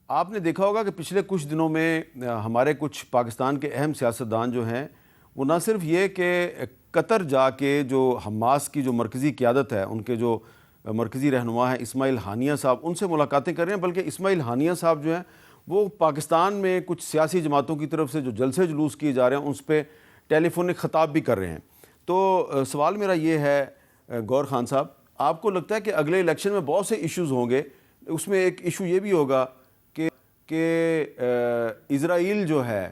آپ نے دیکھا ہوگا کہ پچھلے کچھ دنوں میں ہمارے کچھ پاکستان کے اہم سیاستدان جو ہیں وہ نہ صرف یہ کہ قطر جا کے جو حماس کی جو مرکزی قیادت ہے، ان کے جو مرکزی رہنما ہیں اسماعیل ہانیہ صاحب، ان سے ملاقاتیں کر رہے ہیں، بلکہ اسماعیل ہانیہ صاحب جو ہیں وہ پاکستان میں کچھ سیاسی جماعتوں کی طرف سے جو جلسے جلوس کیے جا رہے ہیں اس پہ ٹیلی فونک خطاب بھی کر رہے ہیں۔ تو سوال میرا یہ ہے گور خان صاحب، آپ کو لگتا ہے کہ اگلے الیکشن میں بہت سے ایشوز ہوں گے، اس میں ایک ایشو یہ بھی ہوگا کہ اسرائیل جو ہے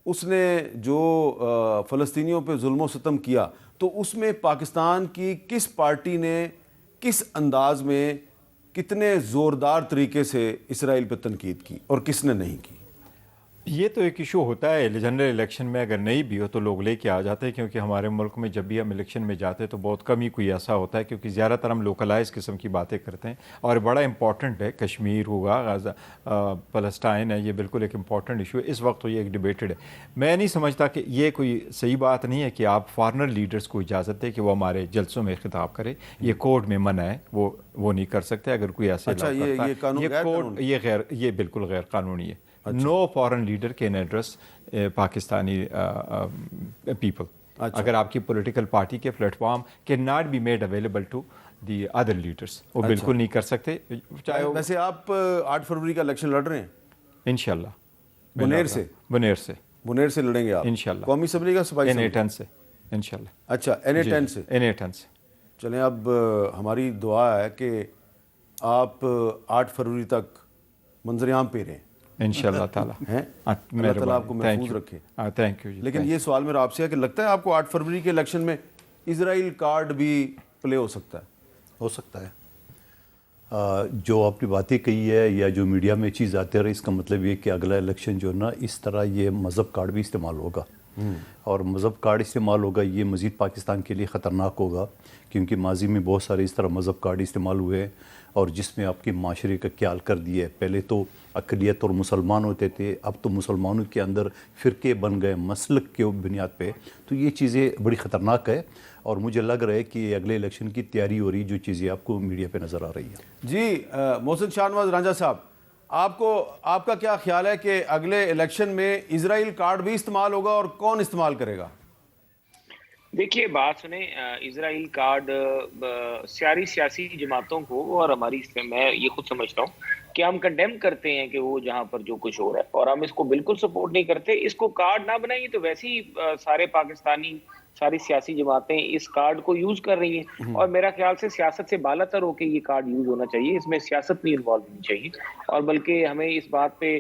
اس نے جو فلسطینیوں پہ ظلم و ستم کیا، تو اس میں پاکستان کی کس پارٹی نے کس انداز میں کتنے زوردار طریقے سے اسرائیل پہ تنقید کی اور کس نے نہیں کی؟ یہ تو ایک ایشو ہوتا ہے جنرل الیکشن میں، اگر نہیں بھی ہو تو لوگ لے کے آ جاتے ہیں، کیونکہ ہمارے ملک میں جب بھی ہم الیکشن میں جاتے ہیں تو بہت کم ہی کوئی ایسا ہوتا ہے، کیونکہ زیادہ تر ہم لوکلائز قسم کی باتیں کرتے ہیں، اور بڑا امپورٹنٹ ہے، کشمیر ہوگا، غزہ فلسطین ہے، یہ بالکل ایک امپورٹنٹ ایشو ہے، اس وقت تو یہ ایک ڈیبیٹڈ ہے۔ میں نہیں سمجھتا کہ یہ کوئی صحیح بات نہیں ہے کہ آپ فارنر لیڈرز کو اجازت دیں کہ وہ ہمارے جلسوں میں خطاب کرے، یہ کورٹ میں منع ہے، وہ نہیں کر سکتے اگر کوئی ایسے یہ بالکل غیر قانونی ہے۔ No foreign leader can address Pakistani people. اگر آپ کی پولیٹیکل پارٹی کے plate form can not be made available to the other leaders، وہ بالکل نہیں کر سکتے۔ چاہے ویسے آپ 8 فروری کا الیکشن لڑ رہے ہیں انشاءاللہ، بنیر سے لڑیں گے آپ انشاءاللہ، قومی اسمبلی کا صوبائی NA-10 سے انشاءاللہ۔ اچھا NA-10 سے NA-10 سے چلیں، اب ہماری دعا ہے کہ آپ 8 فروری تک منظر عام پہ رہیں انشاءاللہ تعالیٰ، اللہ تعالیٰ آپ کو محفوظ رکھے۔ Thank you. لیکن یہ سوال میرا آپ سے ہے کہ لگتا ہے آپ کو 8 فروری کے الیکشن میں اسرائیل کارڈ بھی پلے ہو سکتا ہے؟ ہو سکتا ہے۔ جو آپ نے باتیں کہی ہے یا جو میڈیا میں چیز آتے رہے، اس کا مطلب یہ کہ اگلا الیکشن جو ہے نا اس طرح یہ مذہب کارڈ بھی استعمال ہوگا، اور مذہب کارڈ استعمال ہوگا، یہ مزید پاکستان کے لیے خطرناک ہوگا، کیونکہ ماضی میں بہت سارے اس طرح مذہب کارڈ استعمال ہوئے ہیں، اور جس میں آپ کے معاشرے کا کیال کر دیا ہے۔ پہلے تو اقلیت اور مسلمان ہوتے تھے، اب تو مسلمانوں کے اندر فرقے بن گئے مسلک کے بنیاد پہ، تو یہ چیزیں بڑی خطرناک ہے، اور مجھے لگ رہا ہے کہ اگلے الیکشن کی تیاری ہو رہی، جو چیزیں آپ کو میڈیا پہ نظر آ رہی ہیں۔ جی محسن شاہ نواز رانجھا صاحب، آپ کا کیا خیال ہے کہ اگلے الیکشن میں اسرائیل کارڈ بھی استعمال ہوگا اور کون استعمال کرے گا؟ دیکھیے بات سنیں، اسرائیل کارڈ سیاسی جماعتوں کو اور ہماری، میں یہ خود سمجھتا ہوں کہ ہم کنڈیم کرتے ہیں کہ وہ جہاں پر جو کچھ ہو رہا ہے، اور ہم اس کو بالکل سپورٹ نہیں کرتے۔ اس کو کارڈ نہ بنائیے تو ویسے ہی ساری سیاسی جماعتیں اس کارڈ کو یوز کر رہی ہیں، اور میرا خیال سے سیاست سے بالا تر ہو کے یہ کارڈ یوز ہونا چاہیے، اس میں سیاست نہیں انوالو ہونی چاہیے، اور بلکہ ہمیں اس بات پہ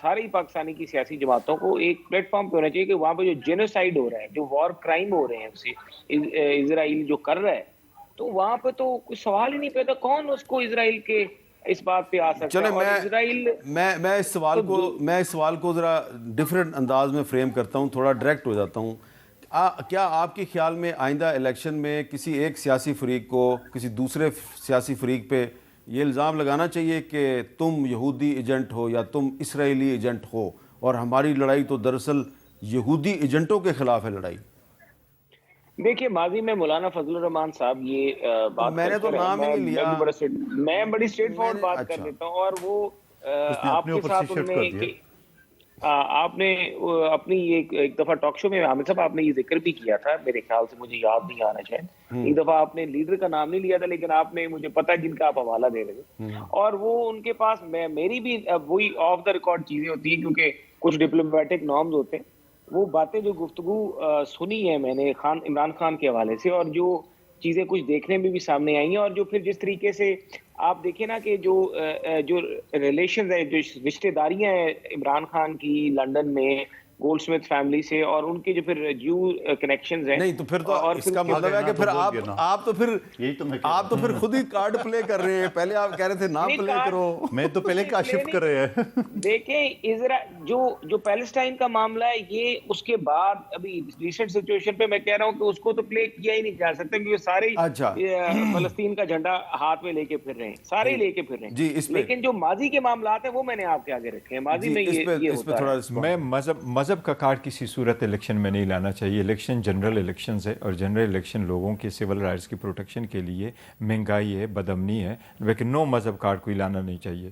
ساری پاکستانی کی سیاسی جماعتوں کو ایک پلیٹ فارم پہ ہونا چاہیے کہ وہاں پہ جو جینوسائیڈ ہو رہا ہے، جو وار کرائم ہو رہے ہیں اسرائیل جو کر رہا ہے، تو وہاں پہ تو کوئی سوال ہی نہیں پیدا کون اس کو اسرائیل کے اس بات پہ آ سکتا ہے۔ اور اسرائیل، میں اس سوال کو ذرا ڈیفرنٹ انداز میں فریم کرتا ہوں، تھوڑا ڈائریکٹ ہو جاتا ہوں۔ کیا آپ کے خیال میں آئندہ الیکشن میں کسی ایک سیاسی فریق کو کسی دوسرے سیاسی فریق پہ یہ الزام لگانا چاہیے کہ تم یہودی ایجنٹ ہو یا تم اسرائیلی ایجنٹ ہو، اور ہماری لڑائی تو دراصل یہودی ایجنٹوں کے خلاف ہے لڑائی؟ دیکھیے ماضی میں مولانا فضل الرحمان صاحب یہ بات میں نے تو نام ہی نہیں لیا، میں بڑی اسٹریٹ فارورڈ بات کر دیتا ہوں، اور وہ آپ کے ساتھ آپ نے اپنی ایک دفعہ ٹاک شو میں عامر صاحب آپ نے یہ ذکر بھی کیا تھا، میرے خیال سے مجھے یاد نہیں آنا چاہیے، ایک دفعہ آپ نے لیڈر کا نام نہیں لیا تھا، لیکن آپ نے مجھے پتا جن کا آپ حوالہ دے رہے تھے، اور وہ ان کے پاس میری بھی وہی آف دا ریکارڈ چیزیں ہوتی ہیں، کیونکہ کچھ ڈپلومیٹک نارمز ہوتے ہیں، وہ باتیں جو گفتگو سنی ہے میں نے عمران خان کے حوالے سے، اور جو چیزیں کچھ دیکھنے میں بھی سامنے آئی ہیں، اور جو پھر جس طریقے سے آپ دیکھیں نا کہ جو ریلیشنز ہیں، جو رشتہ داریاں ہیں عمران خان کی لنڈن میں گولڈ سمتھ فیملی سے، اور ان کے جو پھر جیو کنیکشنز ہیں، نہیں تو پھر تو اس کا مطلب ہے کہ پھر آپ تو پھر خود ہی کارڈ پلے کر رہے ہیں، پہلے آپ کہہ رہے تھے نہ پلے کرو، میں تو پہلے کاشف کر رہے ہیں۔ دیکھیں جو پیلسٹائن کا معاملہ ہے، یہ اس کے بعد ابھی ریسنٹ سچویشن پہ میں کہہ رہا ہوں کہ اس کو تو پلے کیا ہی نہیں جا سکتا، کیونکہ سارے فلسطین کا جھنڈا ہاتھ میں لے کے پھر رہے ہیں، سارے لے کے پھر رہے ہیں، لیکن جو ماضی کے معاملات ہیں وہ میں نے آپ کے آگے رکھے ہیں۔ ماضی میں یہ ہوتا ہے، میں مذہب کا کارڈ کسی صورت الیکشن میں نہیں لانا چاہیے۔ الیکشن جنرل الیکشنز ہے، اور جنرل الیکشن لوگوں کے سول رائٹس کی پروٹیکشن کے لیے، مہنگائی ہے، بدامنی ہے، لیکن نو مذہب کارڈ کوئی لانا نہیں چاہیے۔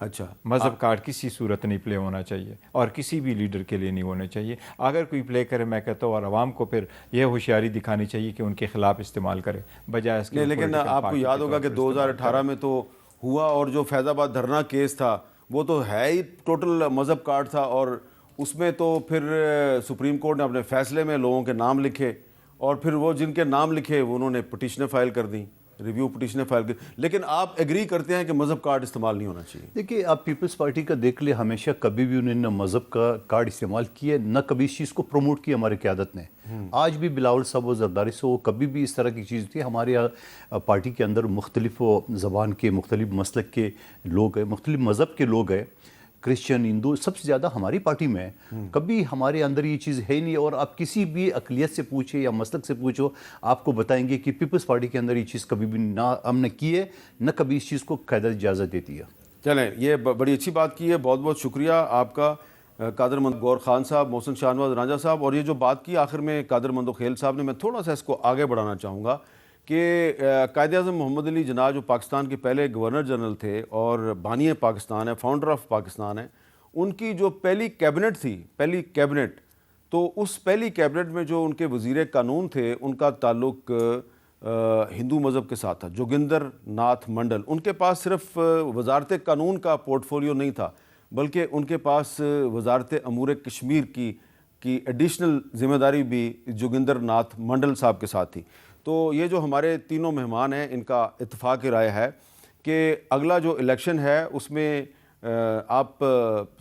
اچھا مذہب کارڈ کسی صورت نہیں پلے ہونا چاہیے اور کسی بھی لیڈر کے لیے نہیں ہونا چاہیے. اگر کوئی پلے کرے میں کہتا ہوں اور عوام کو پھر یہ ہوشیاری دکھانی چاہیے کہ ان کے خلاف استعمال کرے بجائے اس کے. نہیں لیکن آپ کو یاد ہوگا کہ 2018 میں تو ہوا, اور جو فیض آباد دھرنا کیس تھا وہ تو ہے ہی ٹوٹل مذہب کارڈ تھا, اور اس میں تو پھر سپریم کورٹ نے اپنے فیصلے میں لوگوں کے نام لکھے, اور پھر وہ جن کے نام لکھے وہ انہوں نے پٹیشنیں فائل کر دیں, ریویو پٹیشنیں فائل کی. لیکن آپ ایگری کرتے ہیں کہ مذہب کارڈ استعمال نہیں ہونا چاہیے؟ دیکھیے آپ پیپلز پارٹی کا دیکھ لیں, ہمیشہ کبھی بھی انہوں نے مذہب کا کارڈ استعمال کیا, نہ کبھی اس چیز کو پروموٹ کیا ہماری قیادت نے. آج بھی بلاول صاحب و زرداری سے وہ کبھی بھی اس طرح کی چیز تھی. ہمارے پارٹی کے اندر مختلف زبان کے, مختلف مسلک کے لوگ ہیں, مختلف مذہب کے لوگ ہیں, کرسچن, ہندو, سب سے زیادہ ہماری پارٹی میں ہے. کبھی ہمارے اندر یہ چیز ہے نہیں, اور آپ کسی بھی اقلیت سے پوچھیں یا مسلک سے پوچھو آپ کو بتائیں گے کہ پیپلز پارٹی کے اندر یہ چیز کبھی بھی نہ ہم نے کی ہے, نہ کبھی اس چیز کو قیادت اجازت دیتی ہے. چلیں, یہ بڑی اچھی بات کی ہے, بہت بہت شکریہ آپ کا قادر مند گور خان صاحب, محسن شاہنواز رانجھا صاحب. اور یہ جو بات کی آخر میں قادر مند خیل صاحب نے, میں تھوڑا سا اس کو آگے بڑھانا چاہوں گا کہ قائد اعظم محمد علی جناح جو پاکستان کے پہلے گورنر جنرل تھے اور بانی پاکستان ہے, فاؤنڈر آف پاکستان ہے, ان کی جو پہلی کیبنٹ تھی, پہلی کیبنٹ, تو اس پہلی کیبنٹ میں جو ان کے وزیر قانون تھے ان کا تعلق ہندو مذہب کے ساتھ تھا, جوگندر ناتھ منڈل. ان کے پاس صرف وزارت قانون کا پورٹ فولیو نہیں تھا, بلکہ ان کے پاس وزارت امور کشمیر کی ایڈیشنل ذمہ داری بھی جوگندر ناتھ منڈل صاحب کے ساتھ تھی. تو یہ جو ہمارے تینوں مہمان ہیں ان کا اتفاق رائے ہے کہ اگلا جو الیکشن ہے اس میں آپ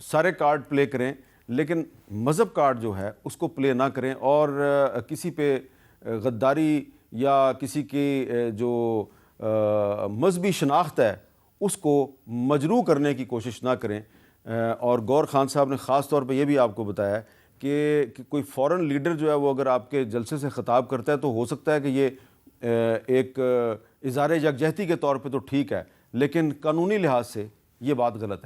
سارے کارڈ پلے کریں, لیکن مذہب کارڈ جو ہے اس کو پلے نہ کریں, اور کسی پہ غداری یا کسی کی جو مذہبی شناخت ہے اس کو مجروح کرنے کی کوشش نہ کریں. اور گور خان صاحب نے خاص طور پہ یہ بھی آپ کو بتایا کہ کوئی فورن لیڈر جو ہے وہ اگر آپ کے جلسے سے خطاب کرتا ہے تو ہو سکتا ہے کہ یہ ایک اظہار یکجہتی کے طور پہ تو ٹھیک ہے, لیکن قانونی لحاظ سے یہ بات غلط ہے.